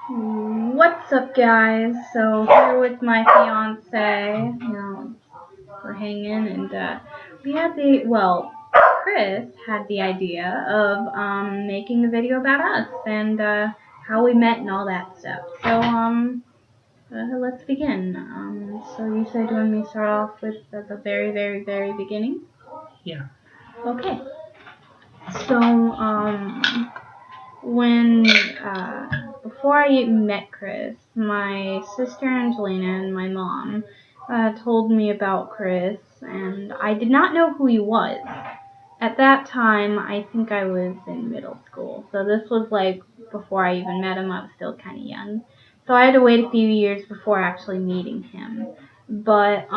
What's up, guys? So here with my fiance, we're hanging, and we had Chris had the idea of making a video about us and how we met and all that stuff. So let's begin. So you said you want me to start off with the very, very, very beginning? Yeah. Okay. So when before I met Chris, my sister Angelina and my mom told me about Chris, and I did not know who he was. At that time, I think I was in middle school, so this was like before I even met him. I was still kind of young, so I had to wait a few years before actually meeting him. But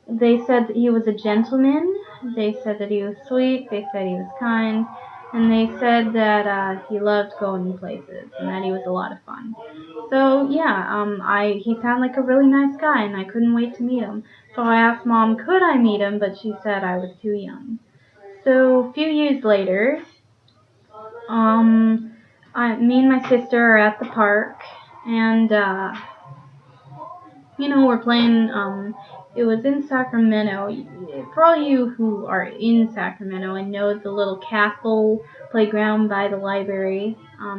they said that he was a gentleman. They said that he was sweet. They said he was kind. And they said that he loved going places and that he was a lot of fun. So yeah, he sounded like a really nice guy, and I couldn't wait to meet him. So I asked Mom, could I meet him, but she said I was too young. So a few years later, me and my sister are at the park, and we're playing. It was in Sacramento. For all you who are in Sacramento and know the little castle playground by the library,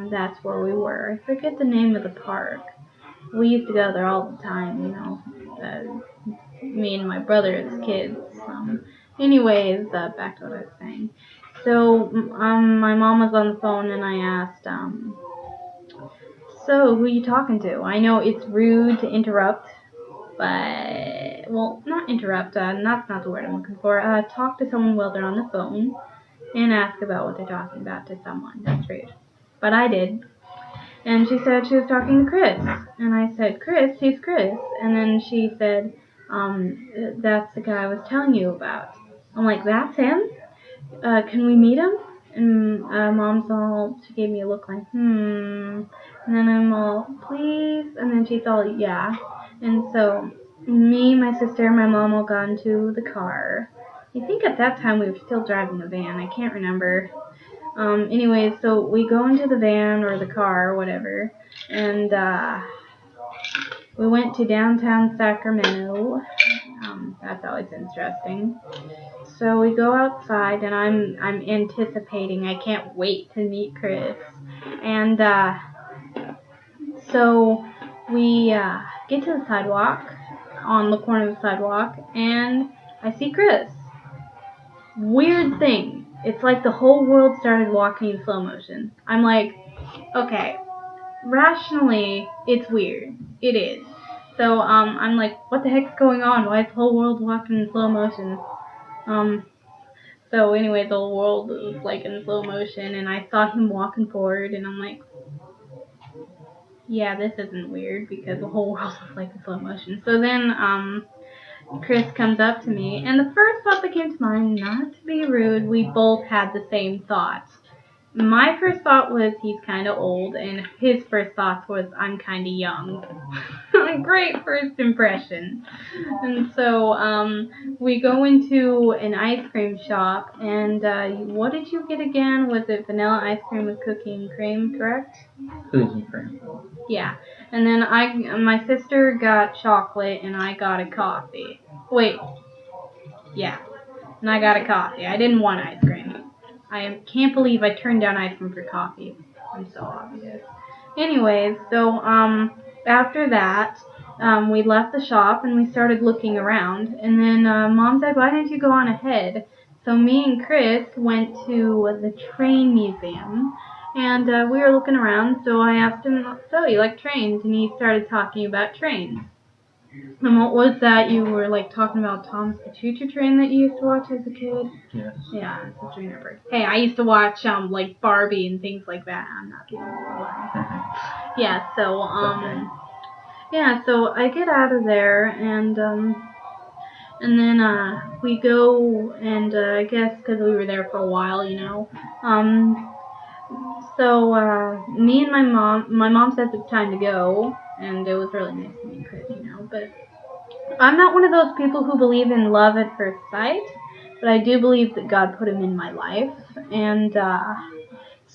that's where we were. I forget the name of the park. We used to go there all the time, me and my brother as kids. Anyways, back to what I was saying. So, my mom was on the phone and I asked, so who are you talking to? I know it's rude to interrupt, but, well, not interrupt, that's not the word I'm looking for. Talk to someone while they're on the phone and ask about what they're talking about to someone. That's rude. But I did. And she said she was talking to Chris. And I said, Chris? Who's Chris? And then she said, that's the guy I was telling you about. I'm like, that's him? Can we meet him? And she gave me a look like, And then I'm all, please? And then she's all, yeah. And so me, my sister, and my mom all got into the car. I think at that time we were still driving a van. I can't remember. Anyways, so we go into the van or the car or whatever, and we went to downtown Sacramento. That's always interesting. So we go outside, and I'm anticipating. I can't wait to meet Chris. And so we get to the sidewalk, on the corner of the sidewalk, and I see Chris. Weird thing. It's like the whole world started walking in slow motion. I'm like, okay, rationally, it's weird. It is. So, I'm like, what the heck's going on? Why is the whole world walking in slow motion? So anyway, the whole world was like in slow motion, and I saw him walking forward, and I'm like, yeah, this isn't weird, because the whole world was like in slow motion. So then, Chris comes up to me, and the first thought that came to mind, not to be rude, we both had the same thought. My first thought was he's kind of old, and his first thought was I'm kind of young. Great first impression. And so we go into an ice cream shop, and what did you get again? Was it vanilla ice cream with cookie and cream, correct? Cookies and cream. Yeah. And then my sister got chocolate, and I got a coffee. Wait. Yeah. And I got a coffee. I didn't want ice cream. I can't believe I turned down ice cream for coffee. I'm so obvious. Anyways, so after that, we left the shop and we started looking around. And then Mom said, why didn't you go on ahead? So me and Chris went to the train museum. And we were looking around, so I asked him, so you like trains? And he started talking about trains. And what was that you were like talking about, Thomas the Choo Choo Train that you used to watch as a kid? Yes. Yeah, that's what I remember. Hey, I used to watch like Barbie and things like that. I'm not the only one. Yeah, so yeah, so I get out of there and then we go and I guess because we were there for a while, So me and my mom said it's time to go, and it was really nice to meet Chris, but I'm not one of those people who believe in love at first sight, but I do believe that God put him in my life, and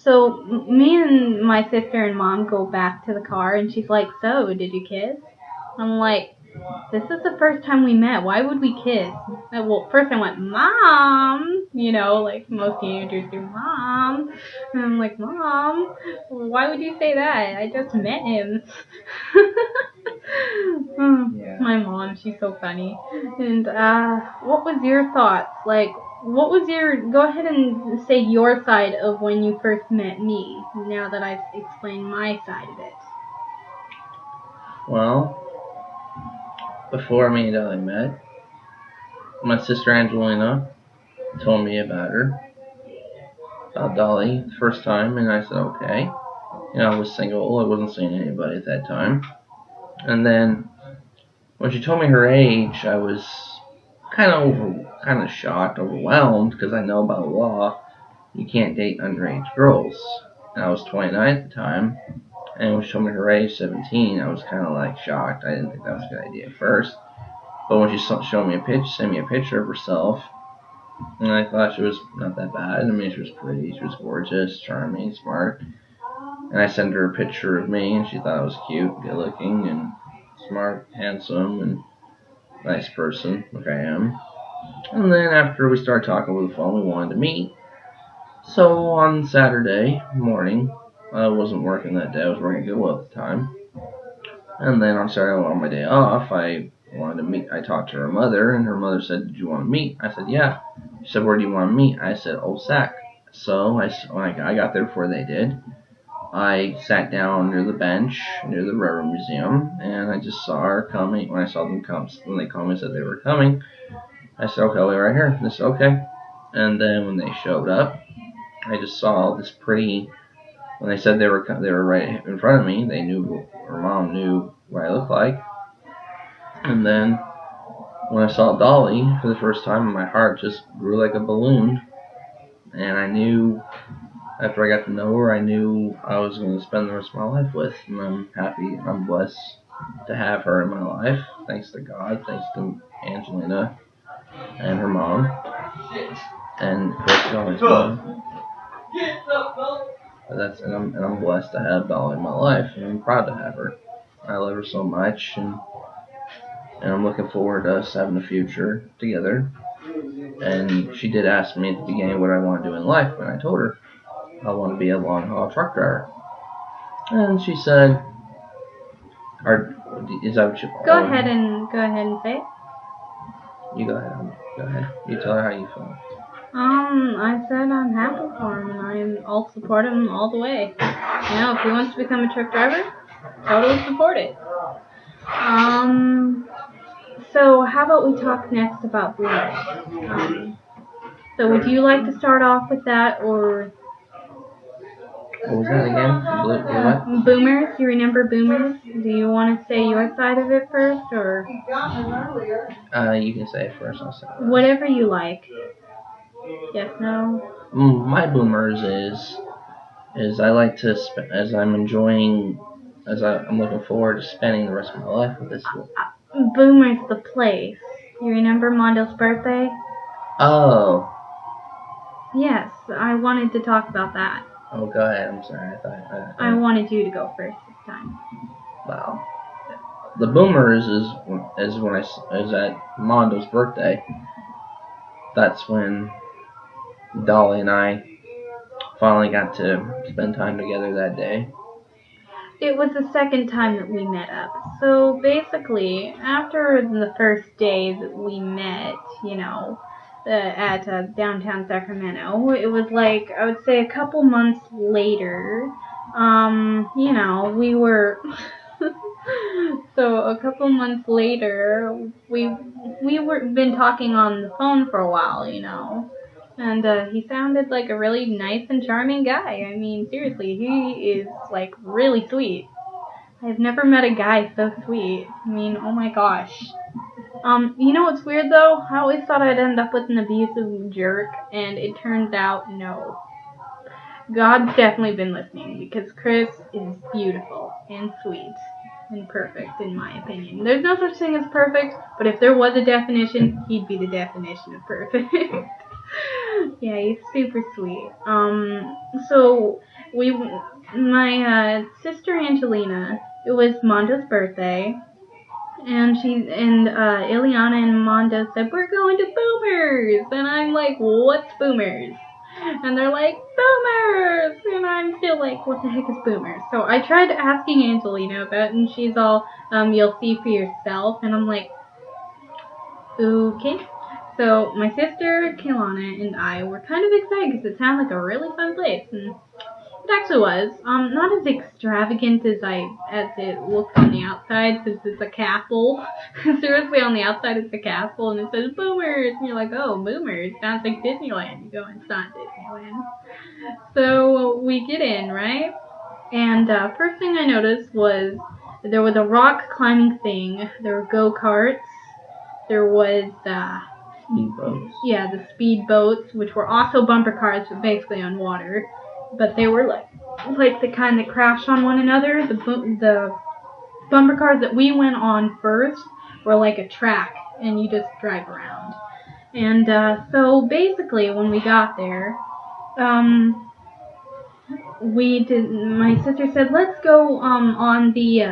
So me and my sister and mom go back to the car, and she's like, "So, did you kiss?" I'm like, "This is the first time we met. Why would we kiss?" Well, first I went, "Mom," like most teenagers do, "Mom," and I'm like, "Mom, why would you say that? I just met him." Yeah. My mom, she's so funny. And what was your thoughts? Like, go ahead and say your side of when you first met me, now that I've explained my side of it. Well, before me and Dolly met, my sister Angelina told me about Dolly, the first time, and I said, okay. I was single, I wasn't seeing anybody at that time. And then, when she told me her age, I was kind of shocked, overwhelmed, because I know by the law, you can't date underage girls. And I was 29 at the time, and when she told me her age, 17, I was kind of like shocked. I didn't think that was a good idea at first. But when she sent me a picture of herself, and I thought she was not that bad. I mean, she was pretty, she was gorgeous, charming, smart. And I sent her a picture of me, and she thought I was cute, good looking, and smart, handsome, and nice person, like I am. And then after we started talking over the phone, we wanted to meet. So on Saturday morning, I wasn't working that day, I was working at Goodwill at the time. And then on Saturday, on my day off, I wanted to meet. I talked to her mother, and her mother said, "Did you want to meet?" I said, "Yeah." She said, "Where do you want to meet?" I said, "Old Sac." So when I got there before they did, I sat down near the bench near the Railroad Museum, and I just saw her coming. When I saw them come, when they called me and said they were coming, I said, "Okay, I'll wait right here." And they said, "Okay." And then when they showed up, I just saw this pretty. When they said they were right in front of me, they knew, her mom knew what I looked like. And then when I saw Dolly for the first time, my heart just grew like a balloon. And I knew, after I got to know her, I knew I was going to spend the rest of my life with. And I'm happy and I'm blessed to have her in my life. Thanks to God, thanks to Angelina and her mom. And Chris Dolly's mom. And I'm blessed to have Dolly in my life, and I'm proud to have her. I love her so much, and I'm looking forward to us having a future together. And she did ask me at the beginning what I want to do in life, and I told her I want to be a long haul truck driver. And she said, "Is that what you?" Go ahead and say it. You go ahead. Go ahead. You tell her how you feel. I said I'm happy for him, and I'll support him all the way. If he wants to become a truck driver, totally support it. So how about we talk next about boomers? So would you like to start off with that, or? What was that again? What? Boomers. You remember boomers? Do you want to say your side of it first, or? You can say it first. I'll say it. Whatever you like. Yes, no. My boomers is I like to as I'm enjoying, I'm looking forward to spending the rest of my life with this school. Boomer's the place. You remember Mondo's birthday? Oh. Yes, I wanted to talk about that. Oh, go ahead. I'm sorry. I wanted you to go first this time. Wow. The boomers is at Mondo's birthday. That's when Dolly and I finally got to spend time together that day. It was the second time that we met up. So basically, after the first day that we met, at downtown Sacramento, it was like, I would say a couple months later, we were... So a couple months later, we were been talking on the phone for a while, and he sounded like a really nice and charming guy. I mean, seriously, he is like really sweet. I've never met a guy so sweet. I mean, oh my gosh. You know what's weird though? I always thought I'd end up with an abusive jerk, and it turns out no. God's definitely been listening, because Chris is beautiful and sweet and perfect, in my opinion. There's no such thing as perfect, but if there was a definition, he'd be the definition of perfect. Yeah, he's super sweet. So my sister Angelina, it was Monda's birthday, and Ileana and Monda said, we're going to Boomers, and I'm like, what's Boomers? And they're like, Boomers! And I'm still like, what the heck is Boomers? So I tried asking Angelina about it, and she's all, you'll see for yourself, and I'm like, okay. So my sister, Kaylana, and I were kind of excited because it sounded like a really fun place, and it actually was. Not as extravagant as it looks on the outside, since it's a castle. Seriously, on the outside it's a castle, and it says Boomers, and you're like, oh, Boomers, sounds like Disneyland. You go, it's not Disneyland. So we get in, right? And first thing I noticed was there was a rock climbing thing. There were go-karts. There was Speedboats. Yeah, the speed boats, which were also bumper cars, but basically on water. But they were like the kind that crash on one another. The bumper cars that we went on first were like a track, and you just drive around. And so basically, when we got there, my sister said, let's go on the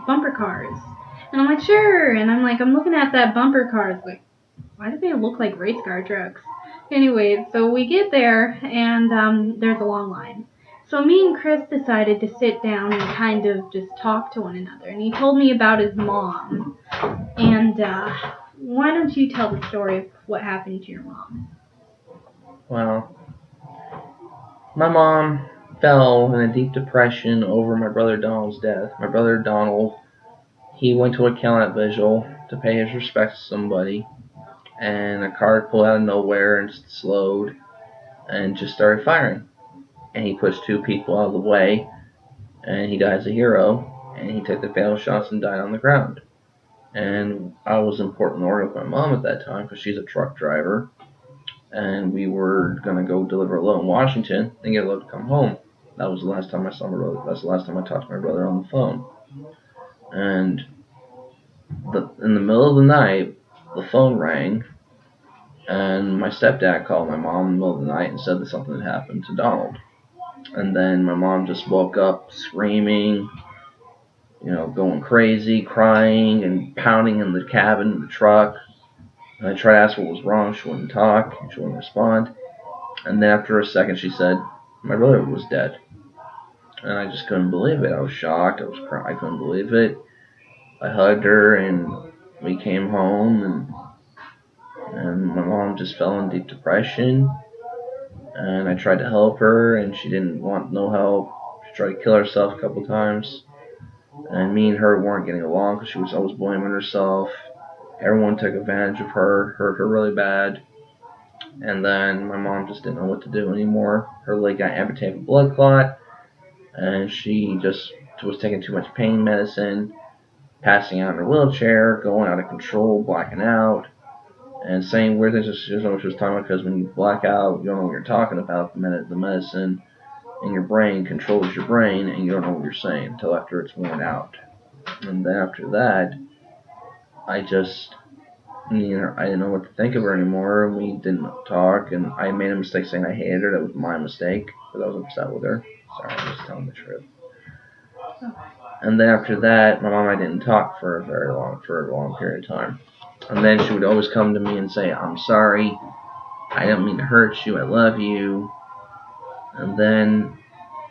bumper cars. And I'm like, sure. And I'm looking at that bumper cars, like, why do they look like race car trucks? Anyway, so we get there, and there's a long line. So me and Chris decided to sit down and kind of just talk to one another. And he told me about his mom. And why don't you tell the story of what happened to your mom? Well, my mom fell in a deep depression over my brother Donald's death. My brother Donald, he went to a Calumet vigil to pay his respects to somebody, and a car pulled out of nowhere and slowed and just started firing. And he pushed two people out of the way, and he died as a hero, and he took the fatal shots and died on the ground. And I was in Portland, Oregon with my mom at that time because she's a truck driver, and we were going to go deliver a load in Washington and get a load to come home. That was the last time I saw my brother. That's the last time I talked to my brother on the phone. And in the middle of the night, the phone rang, and my stepdad called my mom in the middle of the night and said that something had happened to Donald. And then my mom just woke up screaming, going crazy, crying and pounding in the cabin in the truck. And I tried to ask what was wrong. She wouldn't talk. She wouldn't respond. And then after a second, she said, my brother was dead. And I just couldn't believe it. I was shocked. I was crying. I couldn't believe it. I hugged her, and we came home, and my mom just fell in deep depression. And I tried to help her, and she didn't want no help. She tried to kill herself a couple times. And me and her weren't getting along because she was always blaming herself. Everyone took advantage of her, hurt her really bad. And then my mom just didn't know what to do anymore. Her leg got amputated with blood clot, and she just was taking too much pain medicine, passing out in her wheelchair, going out of control, blacking out, and saying weird things. She doesn't know what she was talking about, because when you black out, you don't know what you're talking about. The medicine in your brain controls your brain, and you don't know what you're saying until after it's worn out. And then after that, I didn't know what to think of her anymore, and we didn't talk, and I made a mistake saying I hated her. That was my mistake, because I was upset with her. Sorry, I'm just telling the truth. And then after that, my mom and I didn't talk for a long period of time. And then she would always come to me and say, I'm sorry, I didn't mean to hurt you, I love you. And then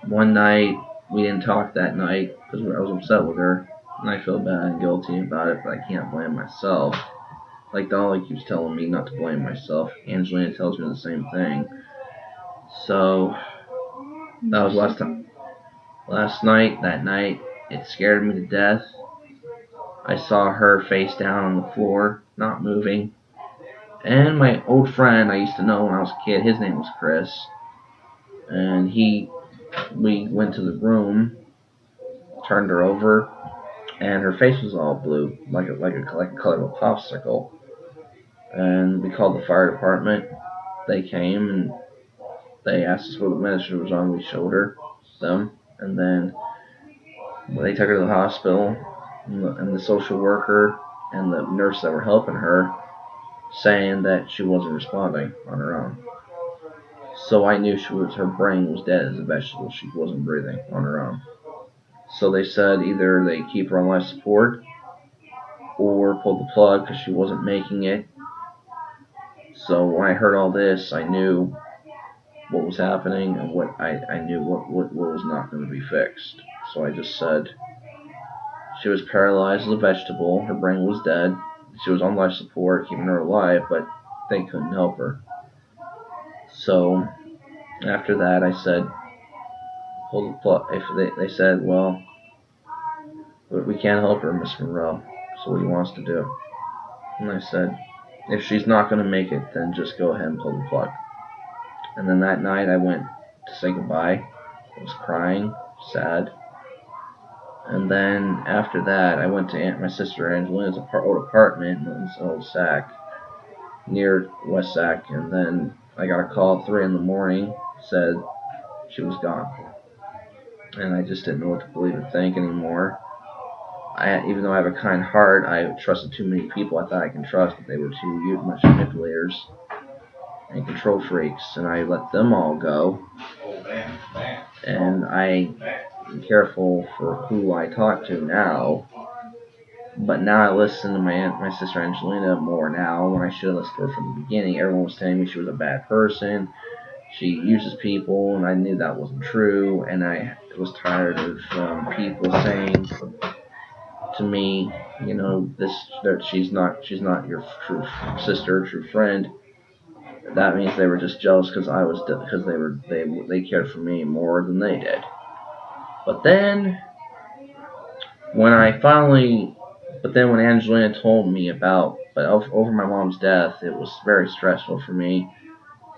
one night, we didn't talk that night, because I was upset with her. And I feel bad and guilty about it, but I can't blame myself. Like Dolly keeps telling me not to blame myself. Angelina tells me the same thing. So, that was that night, it scared me to death. I saw her face down on the floor, not moving. And my old friend I used to know when I was a kid, his name was Chris. And we went to the room, turned her over, and her face was all blue, like a color of a popsicle. And we called the fire department. They came, and they asked us what the medicine was on. We showed them, and then they took her to the hospital, and the social worker and the nurse that were helping her saying that she wasn't responding on her own. So I knew her brain was dead as a vegetable. She wasn't breathing on her own. So they said either they keep her on life support or pull the plug because she wasn't making it. So when I heard all this, I knew what was happening and I knew what was not going to be fixed. So I just said she was paralyzed as a vegetable. Her brain was dead. She was on life support, keeping her alive, but they couldn't help her. So after that, I said, pull the plug. If they said, well, we can't help her, Miss Monroe. So what do you want us to do? And I said, if she's not going to make it, then just go ahead and pull the plug. And then that night I went to say goodbye. I was crying, sad. And then after that, I went to my sister Angelina's old apartment in Old Sac, near West Sac. And then I got a call at 3 in the morning, said she was gone. And I just didn't know what to believe or think anymore. Even though I have a kind heart, I trusted too many people I thought I can trust, but they were too much manipulators and control freaks, and I let them all go. And I am careful for who I talk to now, but now I listen to my sister Angelina more now when I should have listened to her from the beginning. Everyone was telling me she was a bad person, she uses people, and I knew that wasn't true, and I was tired of people saying to me, you know, that she's not your true sister, true friend. That means they were just jealous because they cared for me more than they did. But then when Angelina told me over my mom's death, it was very stressful for me.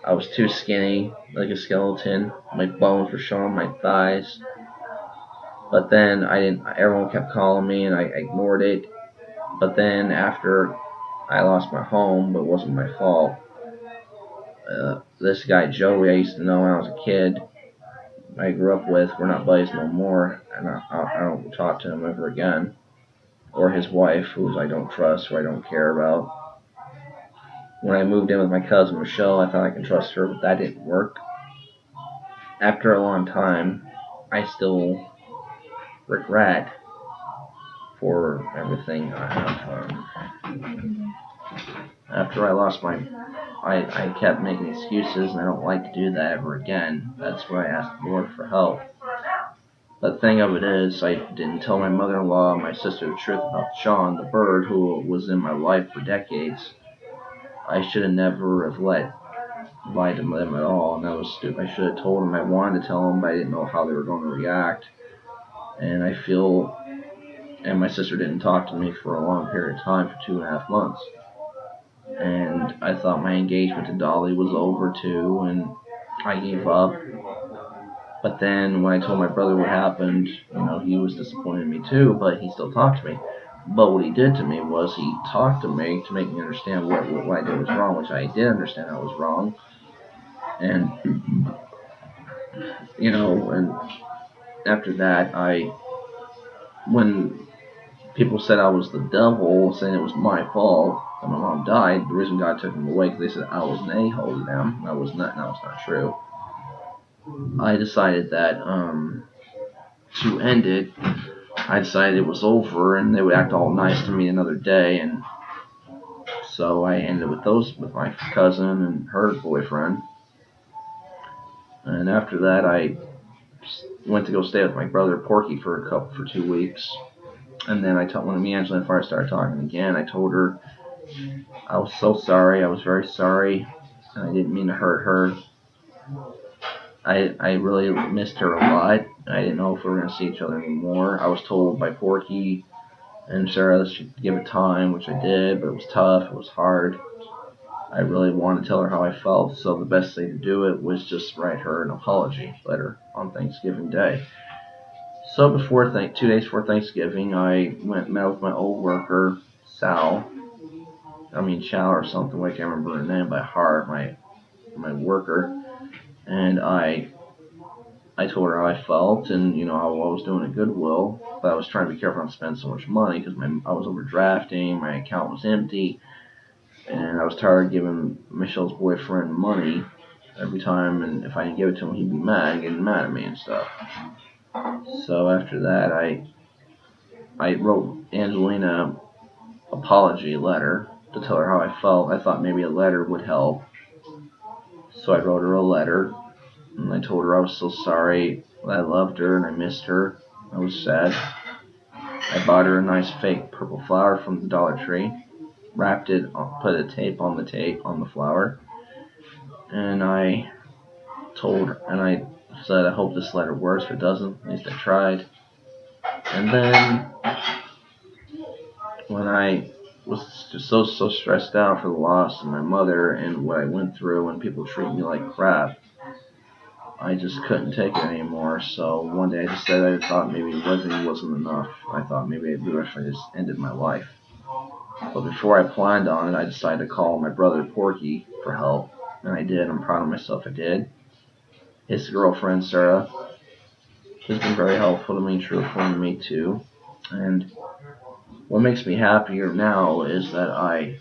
I was too skinny, like a skeleton. My bones were showing my thighs. But then everyone kept calling me and I ignored it. But then after I lost my home, but it wasn't my fault, this guy Joey I used to know when I was a kid, I grew up with, we're not buddies no more, and I don't talk to him ever again. Or his wife, who I don't trust, who I don't care about. When I moved in with my cousin Michelle, I thought I could trust her, but that didn't work. After a long time, I still regret for everything I have. After I lost I kept making excuses, and I don't like to do that ever again. That's why I asked the Lord for help. But the thing of it is, I didn't tell my mother-in-law and my sister the truth about Sean, the bird, who was in my life for decades. I should have never have lied to them at all, and that was stupid. I should have told them. I wanted to tell them, but I didn't know how they were going to react. And my sister didn't talk to me for a long period of time, for 2.5 months. And I thought my engagement to Dolly was over too, and I gave up. But then when I told my brother what happened, he was disappointed in me too, but he still talked to me. But what he did to me was he talked to me to make me understand what I did was wrong, which I did understand I was wrong. And, and after that, when people said I was the devil, saying it was my fault that my mom died, the reason God took him away, because they said I was an a-hole to them. That was not true. I decided that to end it, I decided it was over, and they would act all nice to me another day, and so I ended with my cousin and her boyfriend. And after that, I went to go stay with my brother Porky for 2 weeks. And then when me and Angelina Fire started talking again, I told her I was so sorry. I was very sorry, and I didn't mean to hurt her. I really missed her a lot. I didn't know if we were going to see each other anymore. I was told by Porky and Sarah that she'd give it time, which I did, but it was tough. It was hard. I really wanted to tell her how I felt, so the best thing to do it was just write her an apology letter on Thanksgiving Day. So 2 days before Thanksgiving, I met with my old worker, Chow or something. I can't remember her name by heart, my worker. And I told her how I felt, and how I was doing at Goodwill, but I was trying to be careful not to spend so much money because I was overdrafting, my account was empty, and I was tired of giving Michelle's boyfriend money every time, and if I didn't give it to him, he'd be mad, getting mad at me and stuff. So after that, I wrote Angelina apology letter to tell her how I felt. I thought maybe a letter would help. So I wrote her a letter, and I told her I was so sorry, that I loved her and I missed her. I was sad. I bought her a nice fake purple flower from the Dollar Tree, wrapped it, put a tape on the flower, and I told her, and I said, I hope this letter works. If it doesn't, at least I tried. And then when I was just so stressed out for the loss of my mother and what I went through when people treat me like crap, I just couldn't take it anymore. So one day I just said I thought maybe living wasn't enough. I thought maybe it'd be better if I just ended my life. But before I planned on it, I decided to call my brother Porky for help, and I did. I'm proud of myself. I did. His girlfriend Sarah has been very helpful to me, truthful to me too. And what makes me happier now is that I'm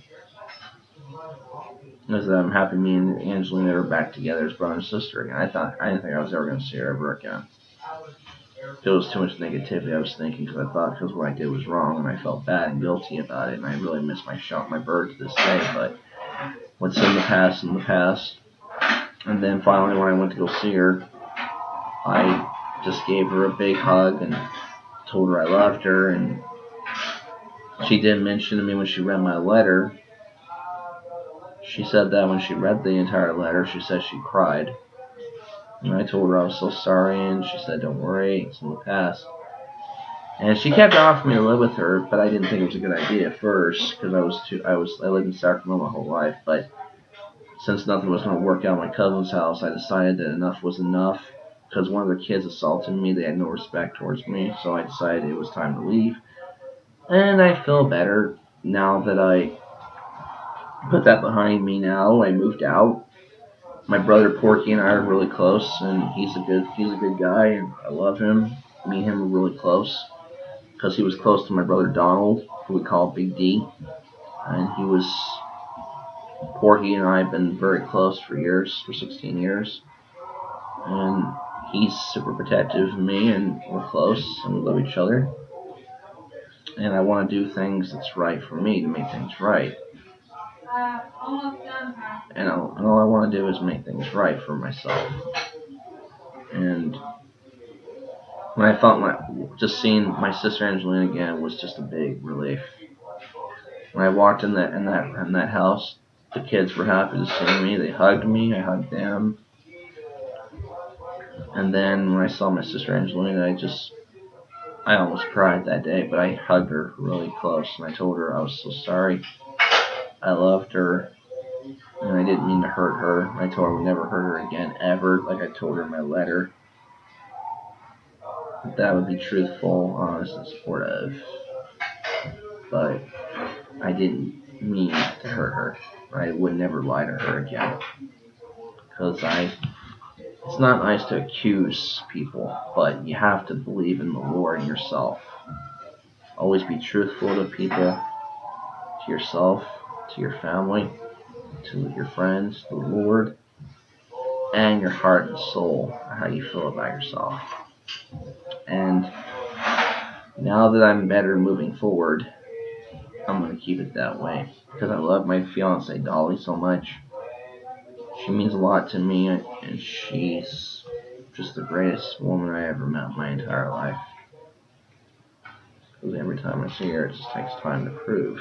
happy me and Angelina are back together as brother and sister again. I didn't think I was ever going to see her ever again. There was too much negativity I was thinking because what I did was wrong and I felt bad and guilty about it, and I really miss my bird to this day. But what's in the past, in the past. And then finally, when I went to go see her, I just gave her a big hug and told her I loved her, and she did mention to me when she read my letter. She said that when she read the entire letter, she said she cried. And I told her I was so sorry, and she said, don't worry, it's in the past. And she kept offering me to live with her, but I didn't think it was a good idea at first, because I lived in Sacramento my whole life, but since nothing was going to work out at my cousin's house, I decided that enough was enough, because one of their kids assaulted me. They had no respect towards me, so I decided it was time to leave. And I feel better now that I put that behind me now. I moved out. My brother Porky and I are really close, and he's a good guy, and I love him. Me and him are really close, because he was close to my brother Donald, who we call Big D, and Porky and I have been very close for 16 years, and he's super protective of me, and we're close, and we love each other, and I want to do things that's right for me to make things right. And all I want to do is make things right for myself. And when I felt just seeing my sister Angelina again was just a big relief. When I walked in that house, the kids were happy to see me. They hugged me. I hugged them. And then when I saw my sister Angelina, I almost cried that day. But I hugged her really close, and I told her I was so sorry. I loved her, and I didn't mean to hurt her. I told her I would never hurt her again, ever, like I told her in my letter. That would be truthful, honest, and supportive. But I didn't mean to hurt her. I would never lie to her again. Because it's not nice to accuse people, but you have to believe in the Lord and yourself. Always be truthful to people, to yourself, to your family, to your friends, the Lord, and your heart and soul, how you feel about yourself. And now that I'm better moving forward, I'm going to keep it that way, because I love my fiance Dolly so much. She means a lot to me, and she's just the greatest woman I ever met in my entire life. Because every time I see her, it just takes time to prove.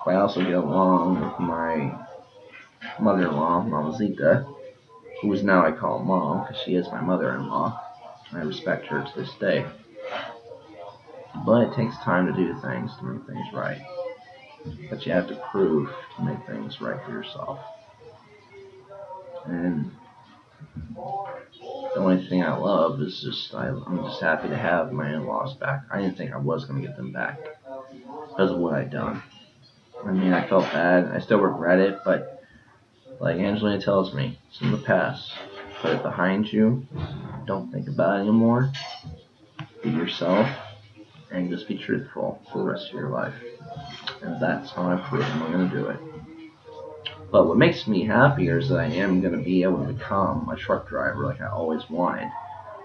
I also get along with my mother-in-law, Mama Zita, who is now I call Mom, because she is my mother-in-law. I respect her to this day. But it takes time to do things, to make things right. But you have to prove to make things right for yourself. And the only thing I love is I'm just happy to have my in-laws back. I didn't think I was going to get them back because of what I'd done. I mean, I felt bad. I still regret it, but like Angelina tells me, it's in the past. Put it behind you. Don't think about it anymore. Be yourself, and just be truthful for the rest of your life. And that's how I prove I'm going to do it. But what makes me happier is that I am going to be able to become a truck driver like I always wanted.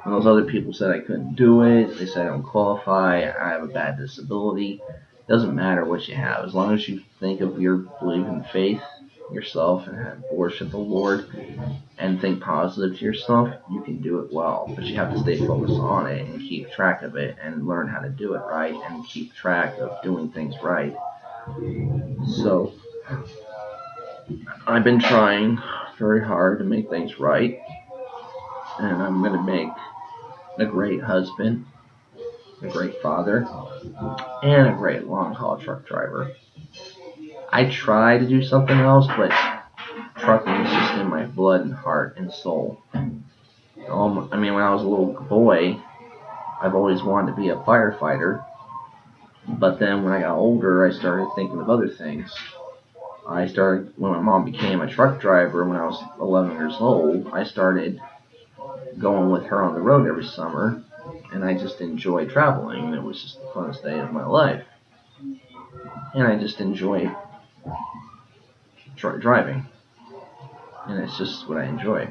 When those other people said I couldn't do it, they said I don't qualify, I have a bad disability. It doesn't matter what you have. As long as you think of your belief in faith yourself and have worship the Lord and think positive to yourself, you can do it well. But you have to stay focused on it and keep track of it and learn how to do it right and keep track of doing things right. So I've been trying very hard to make things right, and I'm going to make a great husband, a great father, and a great long-haul truck driver. I try to do something else, but trucking is just in my blood and heart and soul. When I was a little boy, I've always wanted to be a firefighter, but then when I got older, I started thinking of other things. When my mom became a truck driver when I was 11 years old, I started going with her on the road every summer, and I just enjoyed traveling, and it was just the funnest day of my life. And I just enjoy driving, and it's just what I enjoy.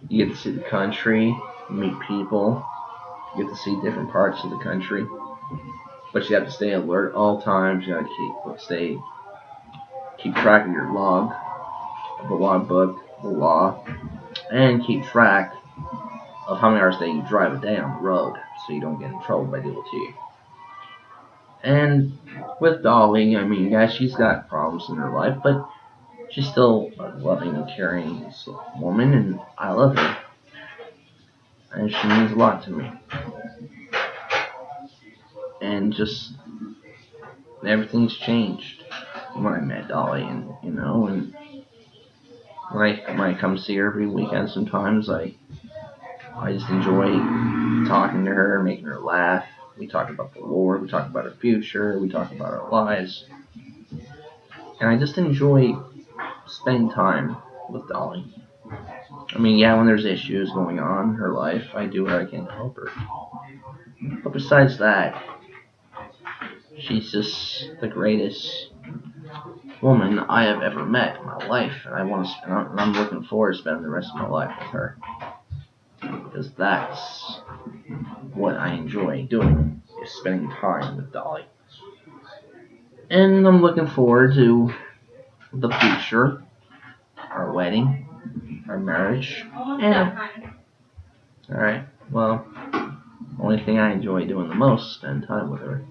You get to see the country, meet people, you get to see different parts of the country, but you have to stay alert all times. You have to keep track of your log, the logbook, the law, and keep track of how many hours a day you drive a day on the road, so you don't get in trouble by DOT. And with Dolly, she's got problems in her life, but she's still a loving and caring woman, and I love her. And she means a lot to me. And just everything's changed when I met Dolly, and when I come see her every weekend, sometimes I just enjoy talking to her, making her laugh. We talk about the Lord, we talk about our future, we talk about our lives. And I just enjoy spending time with Dolly. When there's issues going on in her life, I do what I can to help her. But besides that, she's just the greatest woman I have ever met in my life, and I'm looking forward to spending the rest of my life with her, because that's what I enjoy doing, is spending time with Dolly. And I'm looking forward to the future, our wedding, our marriage, and alright, well, only thing I enjoy doing the most is spend time with her.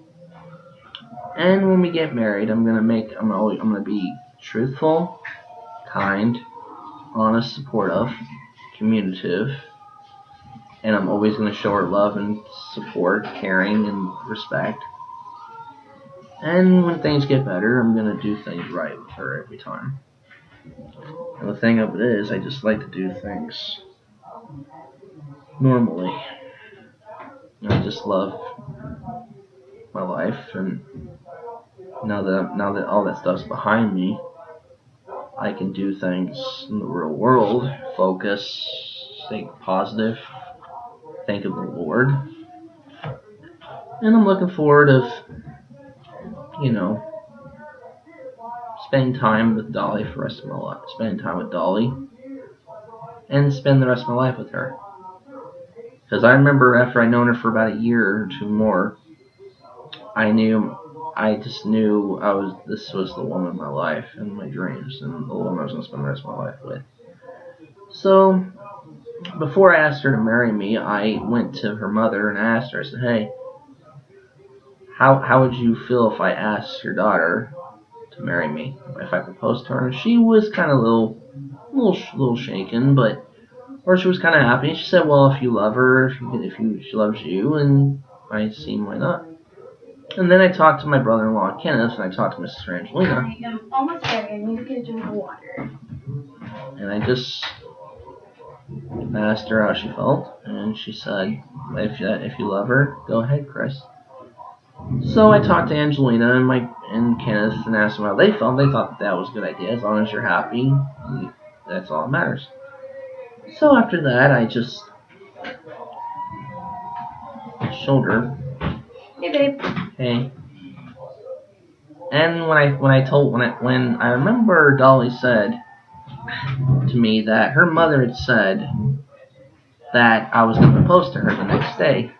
And when we get married, I'm gonna be truthful, kind, honest, supportive, communicative, and I'm always gonna show her love and support, caring, and respect. And when things get better, I'm gonna do things right with her every time. And the thing of it is, I just like to do things normally. I just love my life, and now that all that stuff's behind me, I can do things in the real world, focus, stay positive, think of the Lord. And I'm looking forward to, spending time with Dolly for the rest of my life. Spending time with Dolly and spend the rest of my life with her. Because I remember after I'd known her for about a year or two more, I just knew this was the woman of my life and my dreams, and the woman I was going to spend the rest of my life with. So, before I asked her to marry me, I went to her mother and asked her, I said, hey, how would you feel if I asked your daughter to marry me, if I proposed to her? And she was kind of a little shaken, or she was kind of happy. She said, well, if you love her, she loves you, and I see why not. And then I talked to my brother-in-law, Kenneth, and I talked to Mrs. Angelina. I am almost there. I need to get a drink of water. And I just asked her how she felt, and she said, if you love her, go ahead, Chris. So I talked to Angelina and Kenneth and asked them how they felt. They thought that was a good idea. As long as you're happy, that's all that matters. So after that, I just showed her. Hey, babe. Hey. And when I remember Dolly said to me that her mother had said that I was going to propose to her the next day,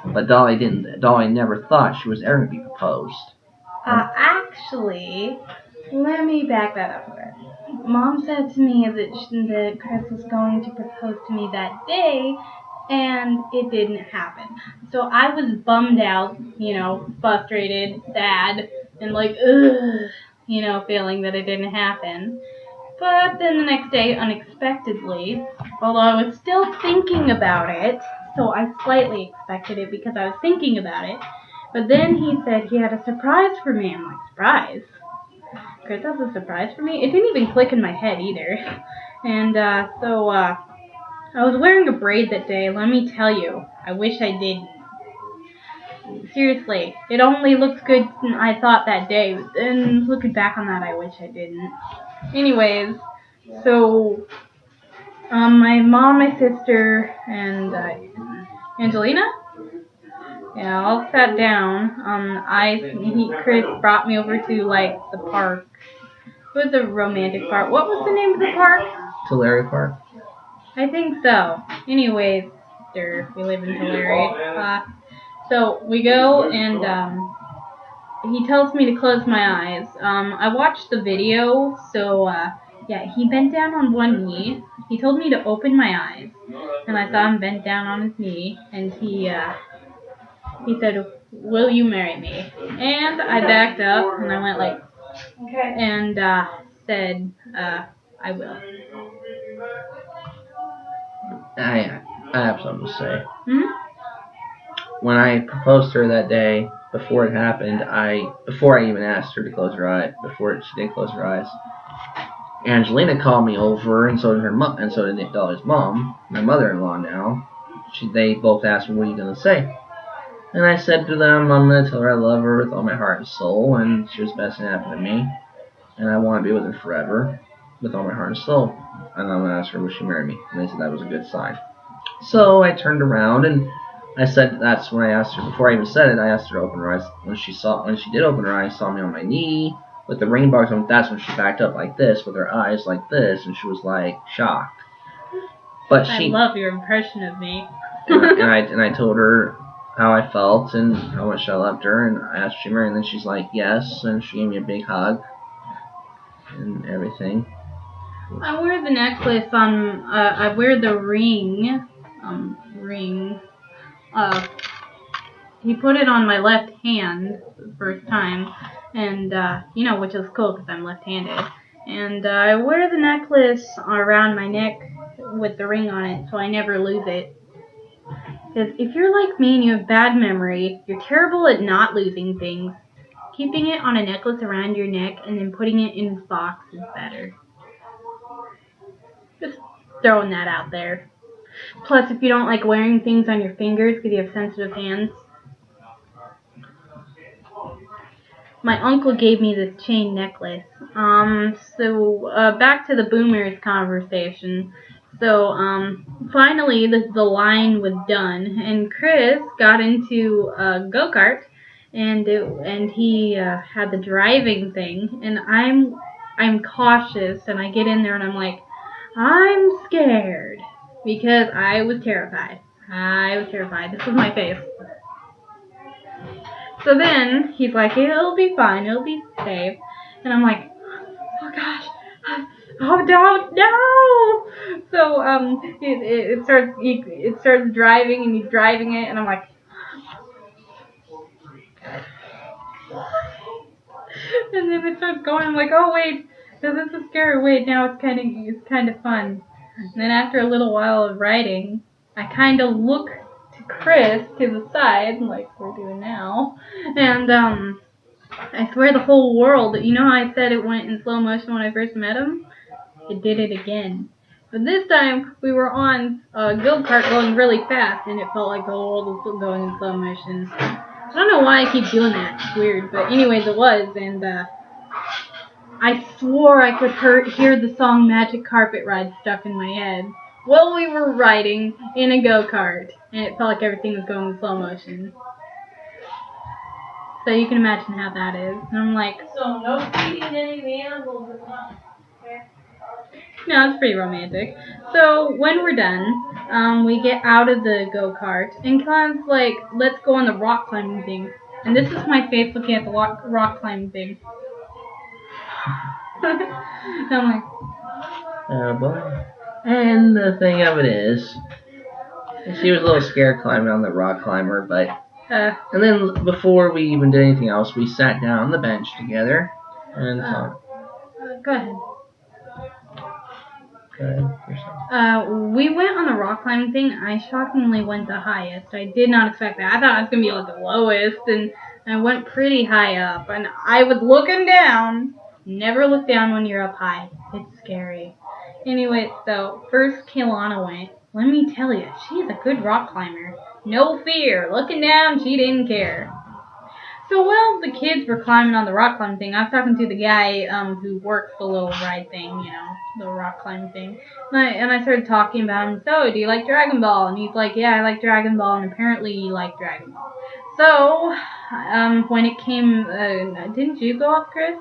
but Dolly didn't. Dolly never thought she was ever going to be proposed. Actually, let me back that up a bit. Mom said to me that Chris was going to propose to me that day, and it didn't happen. So I was bummed out, frustrated, sad, and like, ugh, feeling that it didn't happen. But then the next day, unexpectedly, although I was still thinking about it, so I slightly expected it because I was thinking about it, but then he said he had a surprise for me. I'm like, surprise? Chris has a surprise for me? It didn't even click in my head either. And so I was wearing a braid that day. Let me tell you, I wish I didn't. Seriously, it only looked good, I thought, that day. But then looking back on that, I wish I didn't. Anyways, so my mom, my sister, and Angelina, all sat down. Chris brought me over to like the park. It was a romantic park. What was the name of the park? Tulare Park. I think so. Anyways, we live in Tulare. So we go and he tells me to close my eyes. I watched the video, so he bent down on one knee. He told me to open my eyes, and I saw him bent down on his knee, and he said, "Will you marry me?" And I backed up, and I went like, okay, and said, "I will." I have something to say. Hmm? When I proposed to her that day, before it happened, before I even asked her to close her eyes, before she did close her eyes, Angelina called me over, and so did her mom, and so did Dolly's mom, my mother-in-law now. They both asked me, "What are you gonna say?" And I said to them, "I'm gonna tell her I love her with all my heart and soul, and she was the best thing that happened to me, and I want to be with her forever, with all my heart and soul. And I'm gonna ask her, will she marry me?" And they said that was a good sign. So I turned around and I said, that's when I asked her, before I even said it, I asked her to open her eyes. When she did open her eyes, saw me on my knee with the ring box on, that's when she backed up like this with her eyes like this, and she was like shocked. But I love your impression of me. and I told her how I felt and how much I loved her, and I asked her to marry, and then she's like yes, and she gave me a big hug and everything. I wear the necklace on. I wear the ring. He put it on my left hand the first time, and which is cool because I'm left-handed. And I wear the necklace around my neck with the ring on it, so I never lose it. Because if you're like me and you have bad memory, you're terrible at not losing things. Keeping it on a necklace around your neck and then putting it in a box is better. Just throwing that out there. Plus, if you don't like wearing things on your fingers because you have sensitive hands. My uncle gave me this chain necklace. So back to the boomers conversation. So, finally the line was done, and Chris got into a go-kart, and he had the driving thing, and I'm cautious, and I get in there and I'm like, I'm scared, because I was terrified. This was my face. So then he's like, it'll be fine, it'll be safe. And I'm like, oh gosh, oh no. So it starts driving, and he's driving it, and I'm like, and then it starts going. I'm like, oh wait, this is scary. Wait, now it's kind of fun. And then after a little while of riding, I kind of look to Chris to the side, like we're doing now, and I swear the whole world. You know how I said it went in slow motion when I first met him? It did it again. But this time we were on a go-kart going really fast, and it felt like the whole world was going in slow motion. I don't know why I keep doing that. It's weird, but anyways, it was, and I swore I could hear the song Magic Carpet Ride stuck in my head while we were riding in a go-kart, and it felt like everything was going in slow motion. So you can imagine how that is. And I'm like, So no feeding any of the animals at once. no, it's pretty romantic. So when we're done, we get out of the go-kart, and Kalan's like, let's go on the rock climbing thing. And this is my face looking at the rock climbing thing. And I'm like, Oh boy. And the thing of it is, she was a little scared climbing on the rock climber, but and then before we even did anything else, we sat down on the bench together and talked. Go ahead. Okay. We went on the rock climbing thing. I shockingly went the highest. I did not expect that. I thought I was gonna be like the lowest, and I went pretty high up. And I was looking down. Never look down when you're up high. It's scary. Anyway, so first Kaylana went. Let me tell you, she's a good rock climber. No fear. Looking down, she didn't care. So while the kids were climbing on the rock climbing thing, I was talking to the guy who works the little ride thing, you know, the rock climbing thing. And I started talking about him. So, do you like Dragon Ball? And he's like, yeah, I like Dragon Ball, and apparently you like Dragon Ball. So, when it came, didn't you go up, Chris?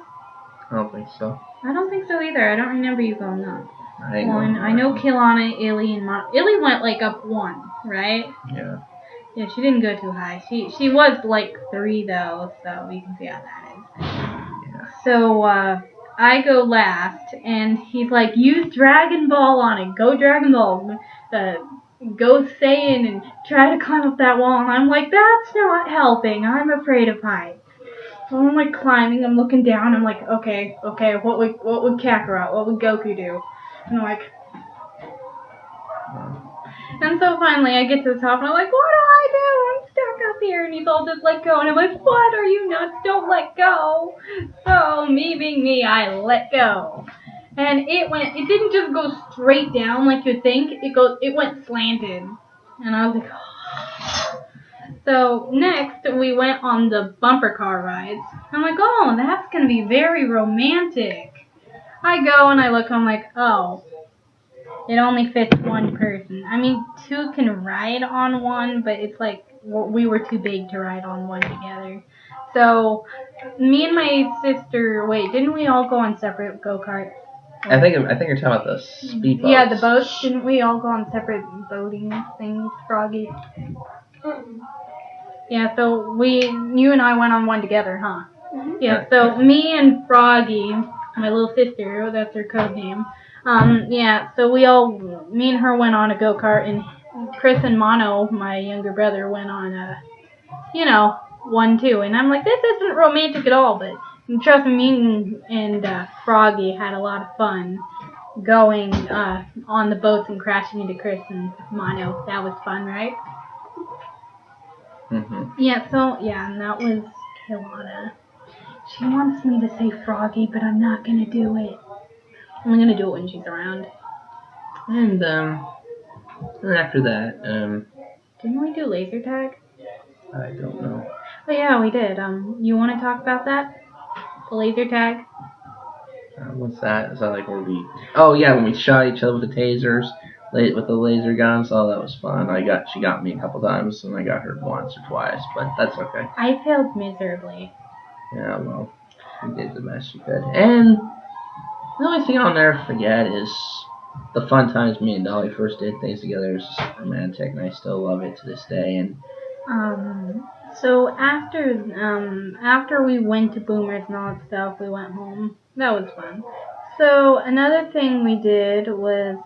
I don't think so. I don't think so either. I don't remember you going up. I know Kaylana, Illy, and Illy went like up 1, right? Yeah. Yeah, she didn't go too high. She was like 3 though, so you can see how that is. Yeah. So I go last, and he's like, use Dragon Ball on it. Go Dragon Ball. Go Saiyan and try to climb up that wall. And I'm like, that's not helping. I'm afraid of heights. So I'm like climbing. I'm looking down. I'm like, okay. What would Kakarot? What would Goku do? And I'm like. And so finally I get to the top and I'm like, what do I do? I'm stuck up here. And he's all just let go. And I'm like, what are you nuts? Don't let go. So me being me, I let go. And it didn't just go straight down like you'd think. It went slanted. And I was like, oh. So next we went on the bumper car rides. I'm like, oh, that's going to be very romantic. I go and I look, I'm like, oh. It only fits 1 person. I mean, 2 can ride on one, but it's like we were too big to ride on one together. So, me and my sister. Wait, didn't we all go on separate go-karts? I think you're talking about the speedboats. Yeah, the boats. Didn't we all go on separate boating things, Froggy? Yeah. So you and I went on one together, huh? Mm-hmm. Yeah. So me and Froggy, my little sister. That's her code name. Yeah, so me and her went on a go-kart, and Chris and Mono, my younger brother, went on one too. And I'm like, this isn't romantic at all, but trust me and Froggy had a lot of fun going on the boats and crashing into Chris and Mono. That was fun, right? Mm-hmm. Yeah, and that was Kaylana. She wants me to say Froggy, but I'm not gonna do it. I'm gonna do it when she's around. And after that, didn't we do laser tag? I don't know. Oh yeah, we did. You want to talk about that? The laser tag? What's that? Is that like where we? Oh yeah, when we shot each other with the tasers, with the laser guns. Oh, that was fun. She got me a couple times, and I got her once or twice, but that's okay. I failed miserably. Yeah, well, you did the best you could, and. The only thing I'll never forget is the fun times me and Dolly first did things together. It was just romantic, and I still love it to this day. And so after we went to Boomers and all that stuff, we went home. That was fun. So another thing we did was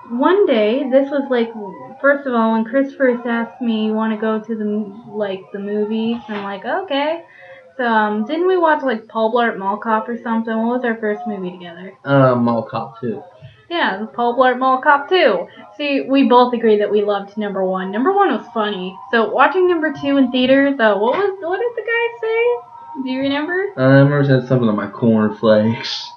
one day. This was like, first of all, when Chris first asked me, "You want to go to the movies?" I'm like, okay. So, didn't we watch, like, Paul Blart Mall Cop or something? What was our first movie together? Mall Cop 2. Yeah, Paul Blart Mall Cop 2. See, we both agreed that we loved number 1. Number 1 was funny. So, watching number 2 in theaters, what did the guy say? Do you remember? I remember saying something on my cornflakes.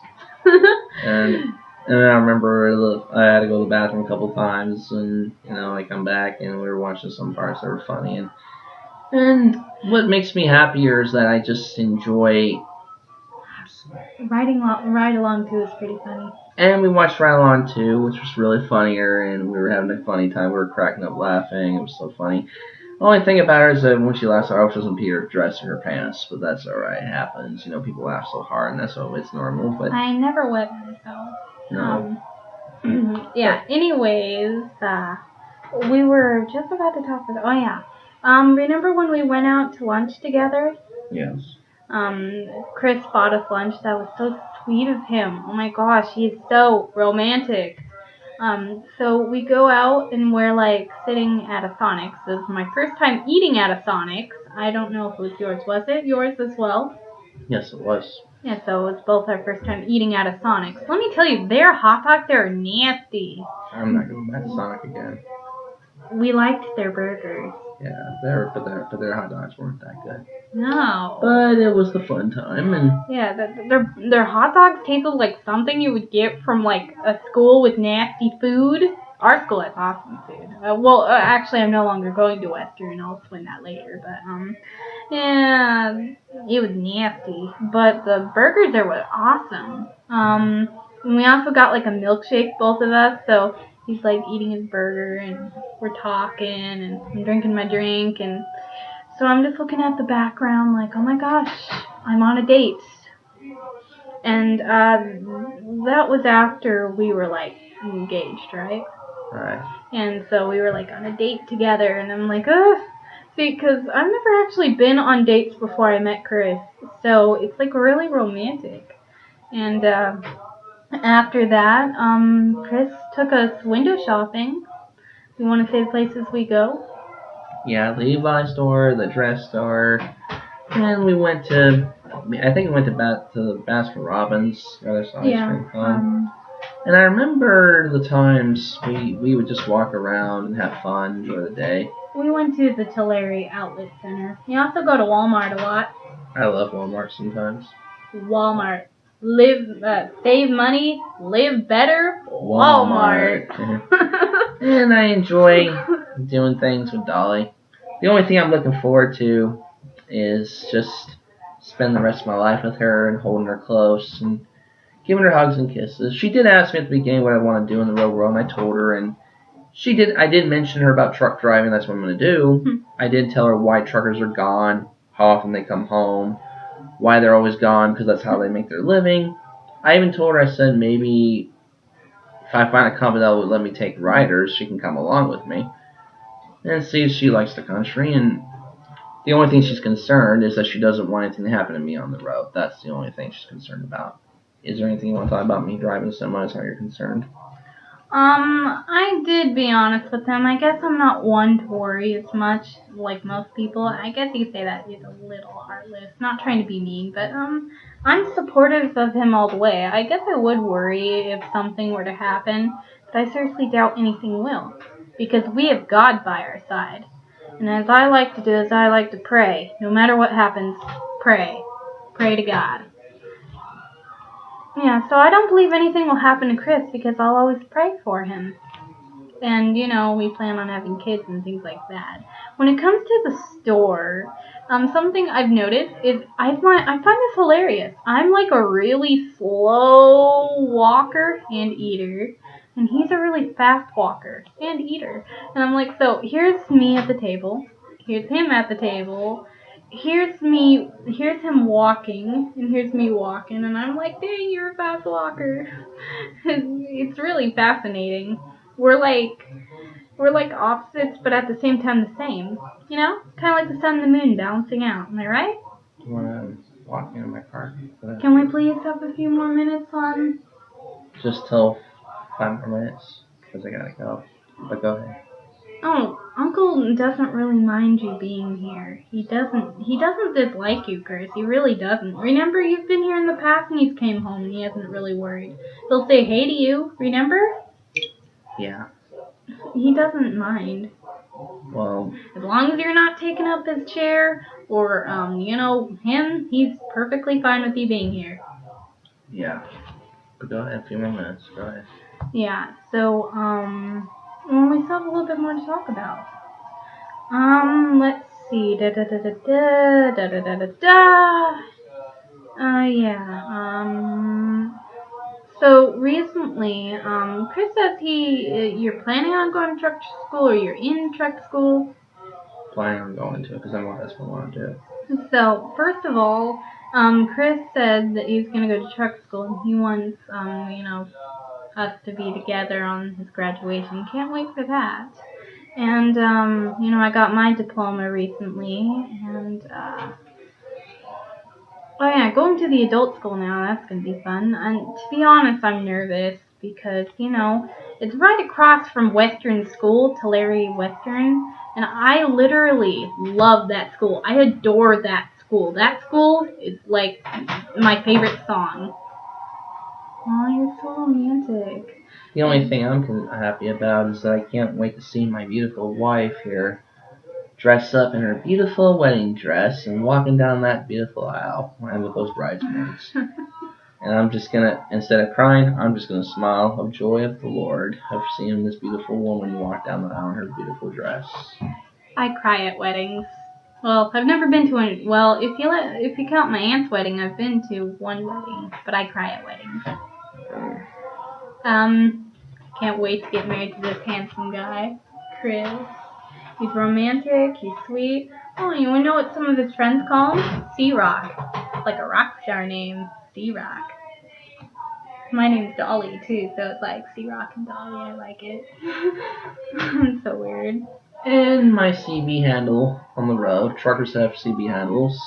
and I remember I had to go to the bathroom a couple times, and, I come back, and we were watching some parts that were funny, and what makes me happier is that I just enjoy Ride Along 2 is pretty funny. And we watched Ride Along 2, which was really funnier, and we were having a funny time. We were cracking up laughing. It was so funny. Only thing about her is that when she last saw her, she doesn't pee her dress or her pants, but that's alright. It happens. People laugh so hard, and that's always normal. But I never wet myself. no. Yeah. Anyways, we were just about to talk about. Oh yeah. Remember when we went out to lunch together? Yes. Chris bought us lunch. That was so sweet of him. Oh my gosh, he is so romantic. So we go out and we're like sitting at a Sonic's. This is my first time eating at a Sonic's. I don't know if it was yours. Was it yours as well? Yes, it was. Yeah, so it's both our first time eating at a Sonic's. Let me tell you, their hot dogs are nasty. I'm not going back to Sonic again. We liked their burgers. Yeah, but their hot dogs weren't that good. No. But it was the fun time, and Yeah, their hot dogs tasted like something you would get from like a school with nasty food. Our school has awesome food. Actually, I'm no longer going to Western. I'll explain that later. But yeah, it was nasty. But the burgers there were awesome. And we also got like a milkshake, both of us. So he's like eating his burger, and we're talking, and I'm drinking my drink, and so I'm just looking at the background like, oh my gosh, I'm on a date. And that was after we were like engaged, right? right. And so we were like on a date together, and I'm like, ugh. See, because I've never actually been on dates before I met Chris, so it's like really romantic. And after that, Chris took us window shopping. You want to say the places we go? Yeah, the Levi store, the dress store, and we went to. I think we went to the Baskin Robbins, got us ice cream cone. And I remember the times we would just walk around and have fun, enjoy the day. We went to the Tulare Outlet Center. We also go to Walmart a lot. I love Walmart sometimes. Walmart. Save money, live better, Walmart. And I enjoy doing things with Dolly. The only thing I'm looking forward to is just spend the rest of my life with her and holding her close and giving her hugs and kisses. She did ask me at the beginning what I want to do in the real world, and I told her, and I did mention her about truck driving. That's what I'm going to do. I did tell her why truckers are gone, how often they come home, why they're always gone, because that's how they make their living. I even told her, I said, maybe if I find a company that will let me take riders, she can come along with me and see if she likes the country. And the only thing she's concerned is that she doesn't want anything to happen to me on the road. That's the only thing she's concerned about. Is there anything you want to talk about me driving semis, how you're concerned? I did be honest with him. I guess I'm not one to worry as much like most people. I guess you could say that he's a little heartless. Not trying to be mean, but I'm supportive of him all the way. I guess I would worry if something were to happen, but I seriously doubt anything will, because we have God by our side. And as I like to do is I like to pray. No matter what happens, pray. Pray to God. Yeah, so I don't believe anything will happen to Chris because I'll always pray for him. And, we plan on having kids and things like that. When it comes to the store, something I've noticed is I find this hilarious. I'm like a really slow walker and eater, and he's a really fast walker and eater. And I'm like, so here's me at the table, here's him at the table, here's him walking, and here's me walking, and I'm like, dang, you're a fast walker. It's really fascinating. We're like opposites, but at the same time the same. Kind of like the sun and the moon balancing out. Am I right? Do you want to walk me in my car? Can we please have a few more minutes on? Just till 5 more minutes, because I gotta go. But go ahead. Oh, Uncle doesn't really mind you being here. He doesn't dislike you, Chris. He really doesn't. Remember, you've been here in the past and he's came home and he hasn't really worried. He'll say hey to you, remember? Yeah. He doesn't mind. Well, as long as you're not taking up his chair or, him, he's perfectly fine with you being here. Yeah. But go ahead, a few more minutes. Go ahead. Yeah, so, we still have a little bit more to talk about. Let's see. So recently, Chris says you're planning on going to truck school, or you're in truck school. planning on going to because that's what I want to do. So, first of all, Chris said that he's going to go to truck school and he wants, us to be together on his graduation. Can't wait for that. And, I got my diploma recently and, oh yeah, going to the adult school now, that's going to be fun. And to be honest, I'm nervous because, it's right across from Western School, Tulare Western, and I literally love that school. I adore that school. That school is like my favorite song. Oh, you're so romantic. The only thing I'm happy about is that I can't wait to see my beautiful wife here dress up in her beautiful wedding dress and walking down that beautiful aisle and with those bridesmaids. And I'm just gonna, instead of crying, I'm just gonna smile of joy of the Lord of seeing this beautiful woman walk down the aisle in her beautiful dress. I cry at weddings. Well, I've never been to one. Well, if you count my aunt's wedding, I've been to one wedding, but I cry at weddings. Can't wait to get married to this handsome guy, Chris. He's romantic, he's sweet. Oh, you wanna know what some of his friends call him? C-Rock. Like a rock star name, C-Rock. My name's Dolly, too, so it's like C-Rock and Dolly. I like it. It's so weird. And my CB handle on the road, truckers have CB handles,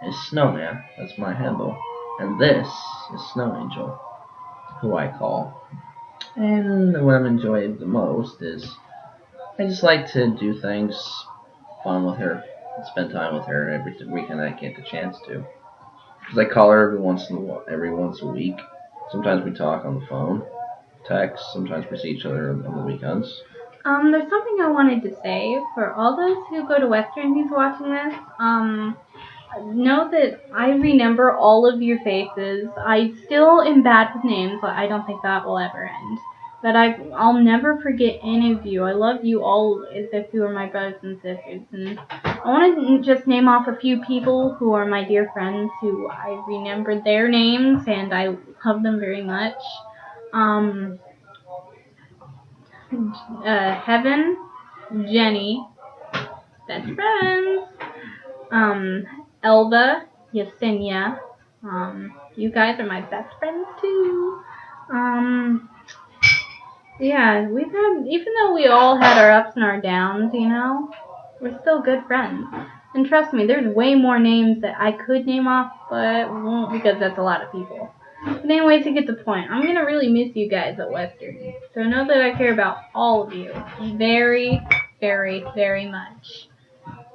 is Snowman. That's my handle. And this is Snow Angel, who I call. And what I'm enjoying the most is I just like to do things fun with her, spend time with her every weekend I get the chance to. Because I call her every once a week. Sometimes we talk on the phone, text. Sometimes we see each other on the weekends. There's something I wanted to say for all those who go to Western who's watching this. Know that I remember all of your faces. I still am bad with names, but I don't think that will ever end. But I'll never forget any of you. I love you all as if you were my brothers and sisters. And I want to just name off a few people who are my dear friends who I remembered their names and I love them very much. Heaven, Jenny, best friends. Elva, Yesenia, you guys are my best friends too. Yeah, we've had, even though we all had our ups and our downs, we're still good friends. And trust me, there's way more names that I could name off, but won't because that's a lot of people. But anyways, to get the point, I'm gonna really miss you guys at Western. So know that I care about all of you very, very, very much.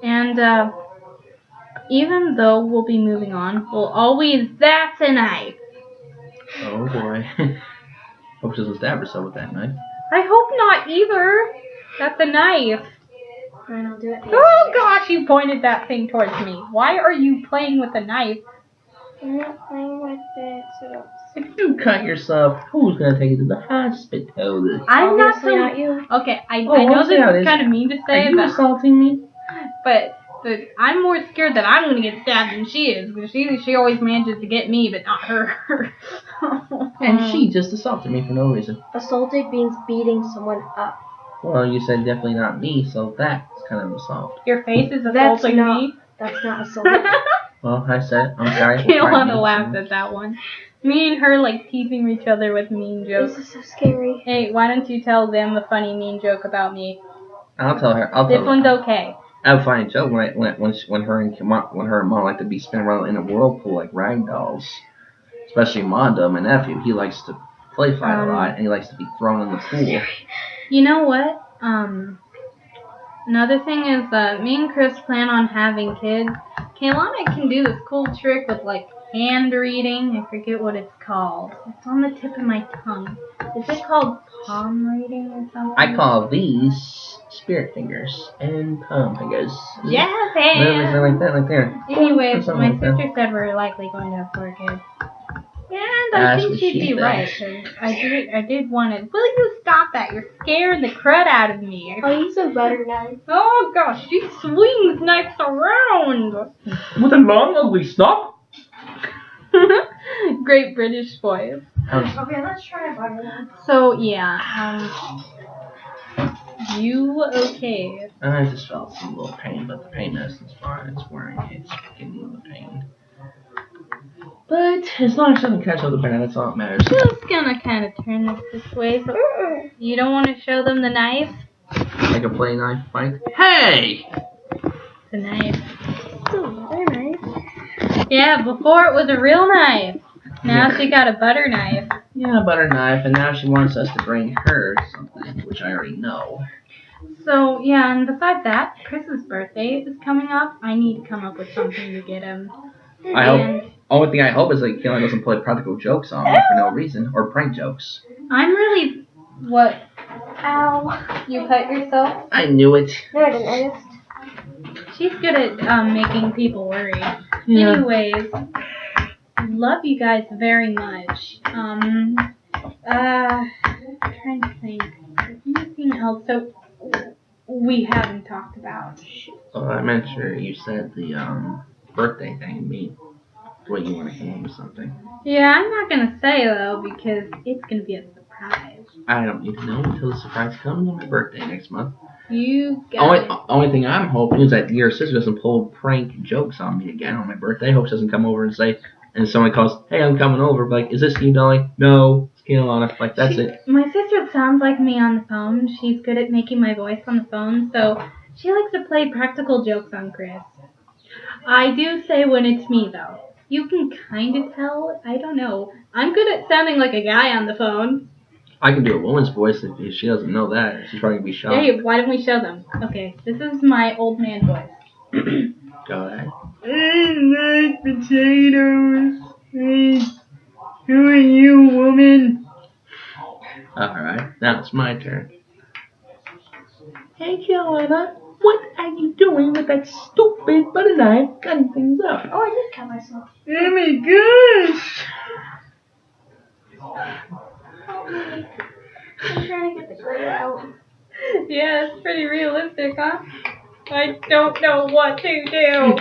And, even though we'll be moving on, we'll always, that's a knife. Oh boy. Hope she doesn't stab herself with that knife. I hope not either. That's a knife. Fine, I'll do it. Oh gosh, you pointed that thing towards me. Why are you playing with a knife? I'm not playing with it, so... If you cut yourself, who's gonna take you to the hospital? I'm not Obviously not you. Okay, I know this is kind of mean to say, Are you assaulting me? but I'm more scared that I'm gonna get stabbed than she is, because she always manages to get me, but not her. And she just assaulted me for no reason. Assaulted means beating someone up. Well, you said definitely not me, so that's kind of assault. Your face is That's assaulting not- me. That's not assault. Well, I said, I'm sorry. I don't want to laugh at that one. Me and her like teasing each other with mean jokes. This is so scary. Hey, why don't you tell them the funny mean joke about me? I'll tell her. This one's okay. I have a funny joke when her and Mom like to be spinning around in a whirlpool like rag dolls. Especially Mondo, my nephew. He likes to play fight a lot, and he likes to be thrown in the pool. You know what? Another thing is me and Chris plan on having kids. Kaylana can do this cool trick with like hand reading. I forget what it's called. It's on the tip of my tongue. Is it called palm reading or something? I call these spirit fingers and palm fingers. Jazz They're hands. like that, right there. Anyways, Something my like that. sister said we're likely going to have 4 kids. And I That's think what she'd she be right. thinks. 'Cause I did want to. Will you stop that? You're scaring the crud out of me. I'll use a butter knife. Oh gosh, she swings knives around. With a long, ugly snob. Great British voice. Okay, let's try a butter knife. So yeah, You okay? I just felt some little pain, but the pain medicine's fine. It's wearing it. It's giving me the pain. But as long as it doesn't catch up the pain, that's all that matters. Just gonna kind of turn this way. So you don't want to show them the knife? Like a play knife fight. Hey! The knife. Oh, very nice. Yeah, before it was a real knife. Now she got a butter knife. Yeah, butter knife, and now she wants us to bring her something, which I already know. So yeah, and besides that, Chris's birthday is coming up. I need to come up with something to get him. I hope. Only thing I hope is that Keelan doesn't play practical jokes on me for no reason, or prank jokes. I'm really what? Ow. You cut yourself? I knew it. No, I didn't. I just... She's good at making people worry. Yeah. Anyways, love you guys very much. Trying to think. Anything else? So we haven't talked about. I meant sure you said the birthday thing. Me, what you want to come up with something. Yeah, I'm not gonna say though because it's gonna be a surprise. I don't need to know until the surprise comes on my birthday next month. You got it. Only thing I'm hoping is that your sister doesn't pull prank jokes on me again on my birthday. Hope she doesn't come over and say, and someone calls, "Hey, I'm coming over." Like, is this you, Dolly? No, it's Keelan. Like, that's it. My sister sounds like me on the phone. She's good at making my voice on the phone, so she likes to play practical jokes on Chris. I do say when it's me though. You can kind of tell. I don't know. I'm good at sounding like a guy on the phone. I can do a woman's voice if she doesn't know that. She's probably gonna be shocked. Hey, why don't we show them? Okay, this is my old man voice. Go ahead. Nice potatoes. Hey, who are you, woman? Alright, now it's my turn. Hey, Carolina, what are you doing with that stupid butter knife cutting things up? Oh, I did cut myself. Oh my gosh! Help me. I'm trying to get the glitter out. Yeah, it's pretty realistic, huh? I don't know what to do.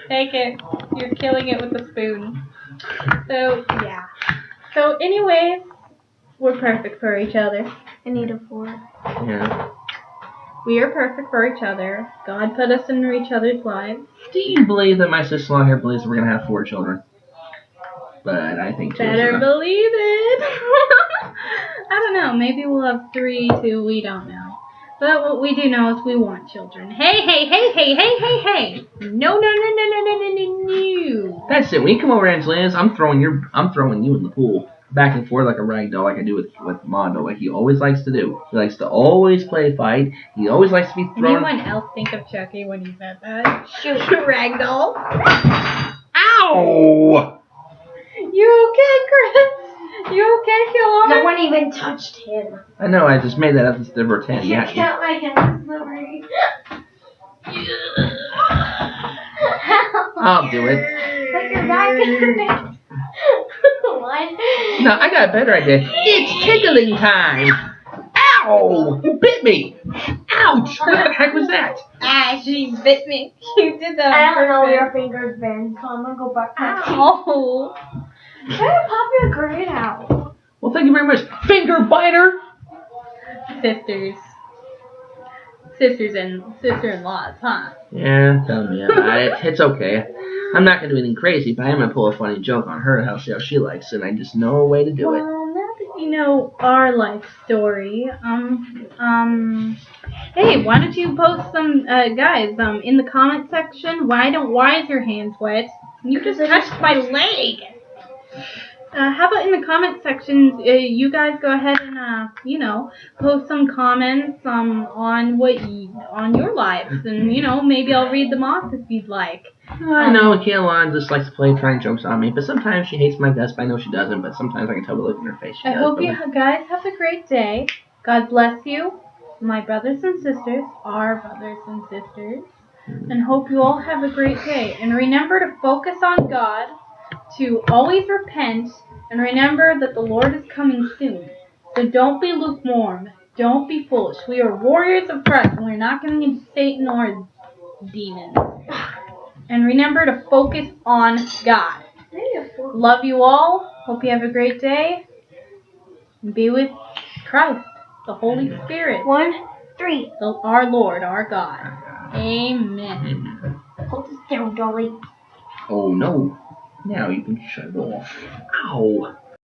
Take it. You're killing it with a spoon. So, yeah. So, anyways, we're perfect for each other. I need a fork. Yeah. We are perfect for each other. God put us into each other's lives. Do you believe that my sister-in-law here believes we're gonna have 4 children? But I think 2 is Better enough. believe it. I don't know. Maybe we'll have 3, 2. We don't know. But what we do know is we want children. Hey, hey, hey, hey, hey, hey, hey. No, no, no, no, no, no, no, no, no. That's it. When you come over, Angelina's, I'm throwing you in the pool, back and forth like a rag doll, like I do with Mondo, like he always likes to do. He likes to always play fight. He always likes to be thrown. Anyone else think of Chucky when you said that? Shoot. Ragdoll. Ow! You okay, Chris? You okay, Keelan? No one even touched him. I know. I just made that up as the pretend. I Yeah. can't my hands. Sorry. I'll do it. Put your back in it. What? No, I got a better idea. It's tickling time. Ow! You bit me. Ouch! What the heck was that? Ah, she bit me. You did that. I don't know where on your finger's been, so I'm gonna go back to my teeth. Oh. Try to pop your grade out. Well, thank you very much, finger biter. Sisters. Sister-in-laws, huh? Yeah, tell me about it. It's okay. I'm not gonna do anything crazy, but I'm gonna pull a funny joke on her. See how she likes it. And I just know a way to do it. Well, now that you know our life story, hey, why don't you post some, guys, in the comment section? Why is your hands wet? You just touched my leg. How about in the comment section, you guys go ahead and, post some comments, on on your lives, and, maybe I'll read them off if you'd like. I know Keelan just likes to play trying jokes on me, but sometimes she hates my guts, but I know she doesn't, but sometimes I can tell the look in her face. I hope you guys have a great day. God bless you, my brothers and sisters, our brothers and sisters, and hope you all have a great day. And remember to focus on God, to always repent, and remember that the Lord is coming soon. So don't be lukewarm. Don't be foolish. We are warriors of Christ, and we're not going to Satan or demons. And remember to focus on God. Love you all. Hope you have a great day. And be with Christ, the Holy Spirit. 1, 3. Our Lord, our God. Amen. Amen. Hold this down, Dolly. Oh no. Now you can shut it off. Ow.